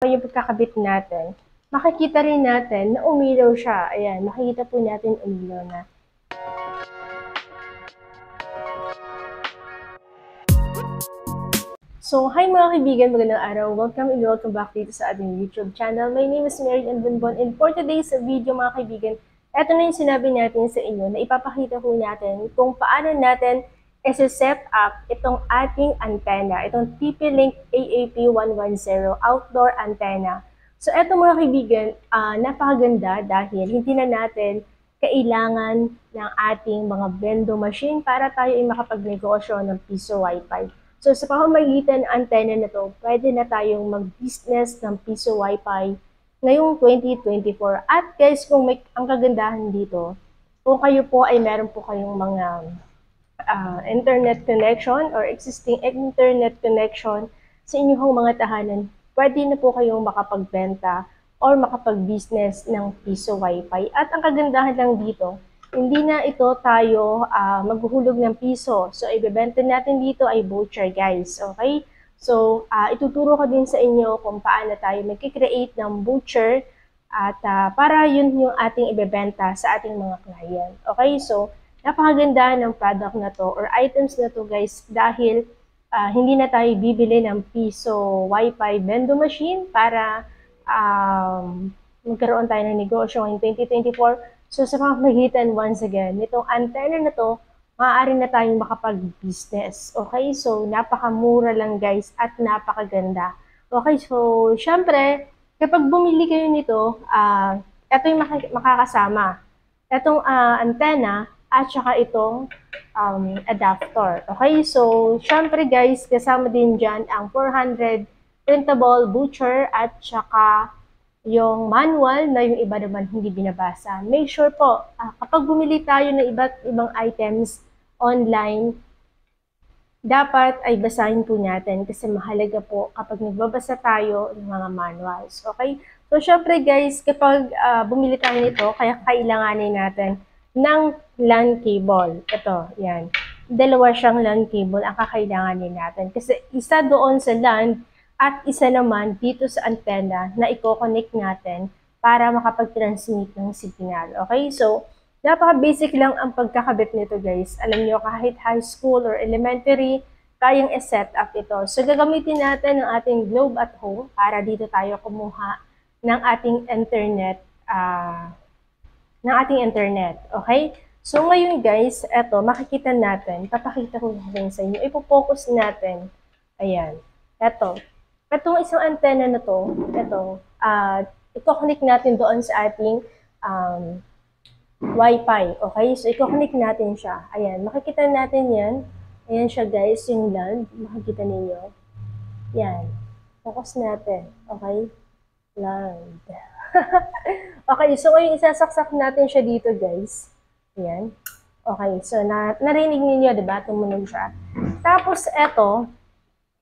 yung pagkakabit natin, makikita rin natin na umilaw siya. Ayan, makikita po natin umilaw na. So, hi mga kaibigan, magandang araw. Welcome and welcome back dito sa ating YouTube channel. My name is Mary Ann Bonbon, and for today's video mga kaibigan, eto na yung sinabi natin sa inyo na ipapakita po natin kung paano natin i-set up itong ating antenna, itong TP-Link AAP110 outdoor antenna. So, eto mga kaibigan, napakaganda dahil hindi na natin kailangan ng ating mga bendo machine para tayo ay makapagnegosyo ng piso Wi-Fi. So sa pamamagitan ng antenna na to, pwede na tayong mag-business ng piso Wi-Fi ngayong 2024. At guys, kung ang kagandahan dito, kung kayo po ay meron po kayong mga internet connection or existing internet connection sa inyong mga tahanan, pwede na po kayong makapagbenta or makapag-business ng piso Wi-Fi. At ang kagandahan lang dito, hindi na ito tayo maghuhulog ng piso. So, ibebenta natin dito ay voucher, guys. Okay? So, ituturo ko din sa inyo kung paano tayo mag-create ng voucher at para yun yung ating ibebenta sa ating mga client. Okay? So, napakaganda ng product na to or items na to, guys, dahil hindi na tayo bibili ng piso Wi-Fi vending machine para magkaroon tayo ng negosyo ngayong 2024. So sa pamamagitan, once again, nitong antenna na to, maaari na tayong makapag-business. Okay? So, napakamura lang guys at napakaganda. Okay? So, syempre, kapag bumili kayo nito, ito yung makakasama. Itong antenna at saka itong adapter. Okay? So, syempre guys, kasama din dyan ang 400 printable voucher at saka yung manual na yung iba naman hindi binabasa. Make sure po, kapag bumili tayo ng iba't ibang items online, dapat ay basahin po natin kasi mahalaga po kapag nagbabasa tayo ng mga manuals. Okay? So, syempre guys, kapag bumili tayo nito, kaya kailanganin natin ng LAN cable. Ito, yan. Dalawa siyang LAN cable ang kakailanganin natin. Kasi isa doon sa LAN, at isa naman dito sa antenna na i-connect natin para makapag-transmit ng signal. Okay? So, napaka-basic lang ang pagkakabit nito guys. Alam nyo, kahit high school or elementary, kayang i-set up ito. So, gagamitin natin ang ating Globe at Home para dito tayo kumuha ng ating internet. Okay? So, ngayon guys, eto, makikita natin, papakita ko natin sa inyo, ipo-focus natin. Ayan. Eto. Itong isang antenna na to, i-connect natin doon sa ating Wi-Fi. Okay? So, i-connect natin siya. Ayan, makikita natin yan. Ayan siya guys, yung LAN. Makikita ninyo. Yan. Focus natin. Okay? LAN. Okay, so ngayon isasaksak natin siya dito guys. Ayan. Okay, so narinig ninyo, diba? Tumunog siya. Tapos, eto,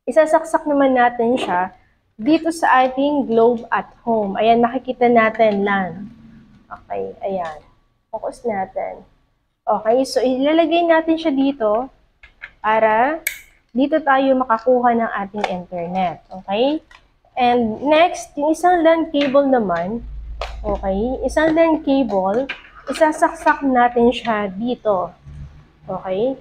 isasaksak naman natin siya dito sa ating Globe at Home. Ayan, nakikita natin LAN. Okay, ayan. Focus natin. Okay, so ilalagay natin siya dito para dito tayo makakuha ng ating internet. Okay? And next, yung isang LAN cable naman, okay, isang LAN cable, isasaksak natin siya dito. Okay?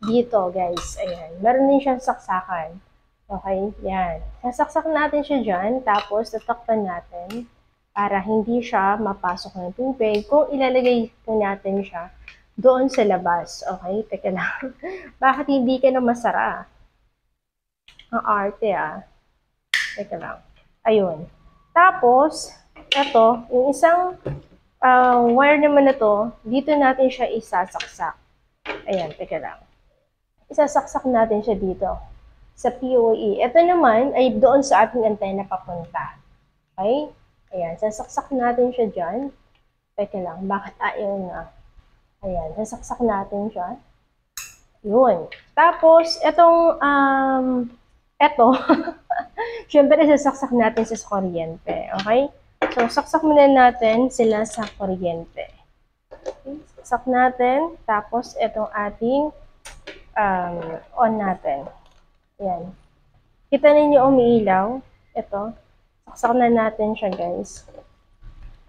Dito, guys. Ayan. Meron din siyang saksakan. Okay? Yan. Sasaksak natin siya dyan. Tapos, tatakpan natin para hindi siya mapasok ng tubig. Kung ilalagay natin siya doon sa labas. Okay? Teka lang. Bakit hindi ka na masara? Ang arte, Teka lang. Ayun. Tapos, ito, yung isang wire naman na to, dito natin siya isasaksak. Ayan, teka lang. Isasaksak natin siya dito sa PoE. Ito naman ay doon sa ating antenna papunta. Okay? Ayan, sasaksak natin siya dyan. Teka lang, bakit ayaw na? Ayan, sasaksak natin siya. Yun. Tapos, itong, syempre sasaksak natin sa kuryente. Okay? So, saksak muna natin sila sa kuryente. Okay? Saksak natin. Tapos, itong ating on natin. Ayan. Kita ninyo umiilaw. Ito. Saksak na natin siya, guys.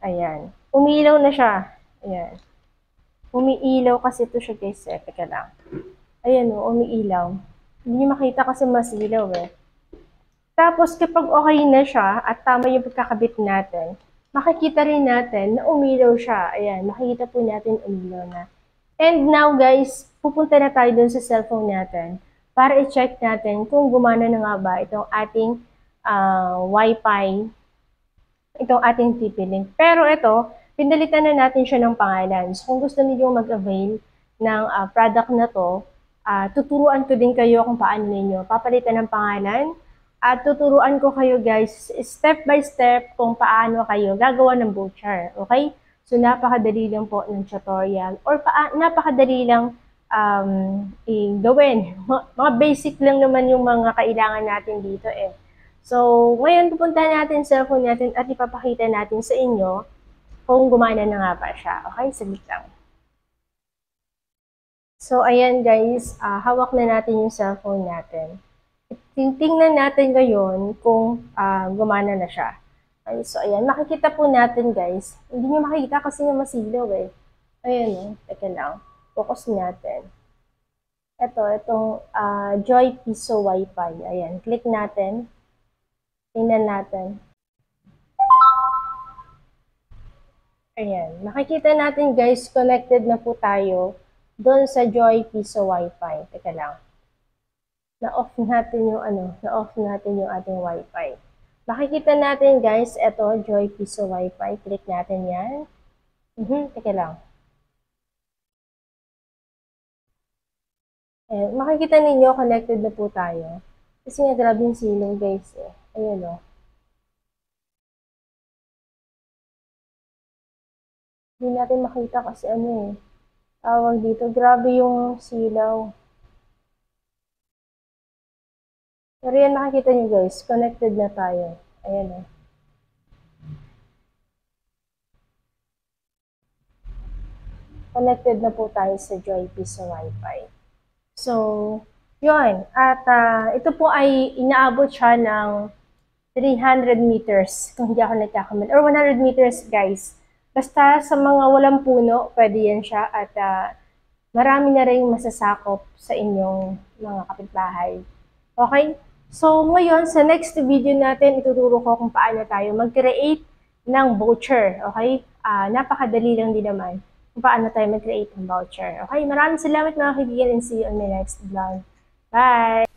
Ayan. Umiilaw na siya. Ayan. Umiilaw kasi ito siya, guys. Teka lang. Ayan o, umiilaw. Hindi niyo makita kasi masilaw eh. Tapos kapag okay na siya at tama yung pagkakabit natin, makikita rin natin na umilaw siya. Ayan, makikita po natin umilaw na. And now guys, pupunta na tayo dun sa cellphone natin para i-check natin kung gumana na nga ba itong ating Wi-Fi, itong ating TP-Link. Pero ito, pinalitan na natin siya ng pangalan. So kung gusto niyo mag-avail ng product na to, tuturuan ko din kayo kung paano ninyo papalitan ng pangalan at tuturuan ko kayo guys step by step kung paano kayo gagawa ng voucher. Okay? So napakadali lang po ng tutorial or napakadali lang gawin. Mga basic lang naman yung mga kailangan natin dito eh. So ngayon pupunta natin sa cellphone natin at ipapakita natin sa inyo kung gumana na nga ba siya. Okay? Saglit lang. So, ayan guys, hawak na natin yung cellphone natin. Tingnan natin ngayon kung gumana na siya. Okay, so, ayan, makikita po natin guys. Hindi nyo makikita kasi nga masilaw eh. Ayan teka lang. Focus natin. Itong Joy Piso Wi-Fi. Ayan, click natin. Tingnan natin. Ayan, makikita natin guys, connected na po tayo doon sa Joy Piso Wi-Fi. Teka lang. Na-off natin yung na-off natin yung ating Wi-Fi. Makikita natin guys, ito Joy Piso Wi-Fi. Click natin 'yan. Teka lang. Ayan, makikita ninyo connected na po tayo. Kasi nga grabe yung silaw guys eh. Ayan o. Hindi natin makita kasi tawag dito, grabe yung silaw. Pero yan makikita nyo guys, connected na tayo. Ayan Connected na po tayo sa Joy Piso Wi-Fi. So, yun. At ito po ay inaabot siya ng 300 meters, kung hindi ako nagkakamali. Or 100 meters guys. Basta sa mga walang puno, pwede yan siya. At marami na rin masasakop sa inyong mga kapitbahay. Okay? So, ngayon, sa next video natin, ituturo ko kung paano tayo mag-create ng voucher. Okay? Napakadali lang din naman kung paano tayo mag-create ng voucher. Okay? Maraming salamat mga kaibigan and see you on my next vlog. Bye!